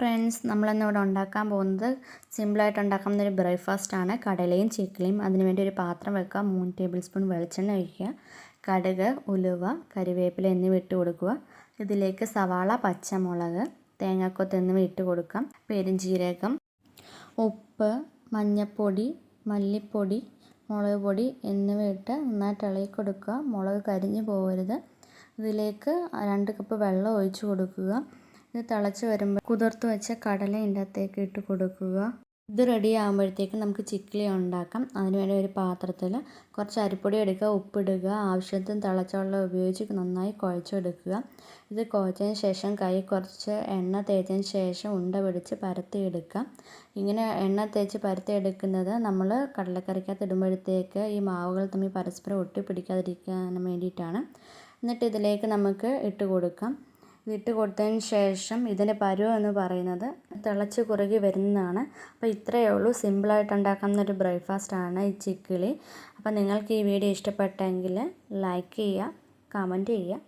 Friends, നമ്മളിന്നിവിടെ ഉണ്ടാക്കാൻ പോകുന്നത് സിമ്പിളായിട്ട് ഉണ്ടാക്കാവുന്ന ഒരു ബ്രേക്ക്ഫാസ്റ്റാണ്. കടലയും ചിക്കലിയും. അതിനുവേണ്ടി ഒരു പാത്രം വെക്കുക, 3 ടേബിൾ സ്പൂൺ വെളിച്ചെണ്ണ ഒഴിക്കുക, കടുക്, ഉലുവ, കരിവേപ്പില എന്നിവ ഇട്ട് കൊടുക്കുക. ഇതിലേക്ക് സവാള, പച്ചമുളക്, തേങ്ങാക്കൊത്ത് എന്നിവ ഇട്ട് കൊടുക്കാം. പെരുംജീരകം, ഉപ്പ്, മഞ്ഞൾപ്പൊടി, മല്ലിപ്പൊടി, മുളക് പൊടി എന്നിവ ഇട്ട് നന്നായിട്ട് ഇളക്കി കൊടുക്കുക. മുളക് കരിഞ്ഞു പോകരുത്. ഇതിലേക്ക് 2 കപ്പ് വെള്ളം ഒഴിച്ച് കൊടുക്കുക. ഇത് തിളച്ച് വരുമ്പോൾ കുതിർത്ത് വെച്ച കടല ഇതിൻ്റെ അകത്തേക്ക് ഇട്ട് കൊടുക്കുക. ഇത് റെഡി ആകുമ്പോഴത്തേക്കും നമുക്ക് ചിക്കലി ഉണ്ടാക്കാം. അതിനുവേണ്ടി ഒരു പാത്രത്തിൽ കുറച്ച് അരിപ്പൊടി എടുക്കുക, ഉപ്പിടുക, ആവശ്യത്തിന് തിളച്ച വെള്ളം ഉപയോഗിച്ച് നന്നായി കുഴച്ചെടുക്കുക. ഇത് കുഴച്ചതിന് ശേഷം കൈ കുറച്ച് എണ്ണ തേച്ചതിന് ശേഷം ഉണ്ട പിടിച്ച് പരത്തിയെടുക്കുക. ഇങ്ങനെ എണ്ണ തേച്ച് പരത്തിയെടുക്കുന്നത് നമ്മൾ കടലക്കറിക്കകത്ത് ഇടുമ്പോഴത്തേക്ക് ഈ മാവുകൾ തമ്മിൽ പരസ്പരം ഒട്ടിപ്പിടിക്കാതിരിക്കാൻ വേണ്ടിയിട്ടാണ്. എന്നിട്ട് ഇതിലേക്ക് നമുക്ക് ഇട്ട് കൊടുക്കാം. ഇതിട്ട് കൊടുത്തതിന് ശേഷം ഇതിൻ്റെ പരുവം എന്ന് പറയുന്നത് തിളച്ച് കുറുകി വരുന്നതാണ്. അപ്പോൾ ഇത്രയേ ഉള്ളൂ. സിമ്പിളായിട്ട് ഉണ്ടാക്കാവുന്ന ഒരു ബ്രേക്ക്ഫാസ്റ്റാണ് ഈ ചിക്കിളി. അപ്പോൾ നിങ്ങൾക്ക് ഈ വീഡിയോ ഇഷ്ടപ്പെട്ടെങ്കിൽ ലൈക്ക് ചെയ്യുക, കമൻറ്റ് ചെയ്യുക.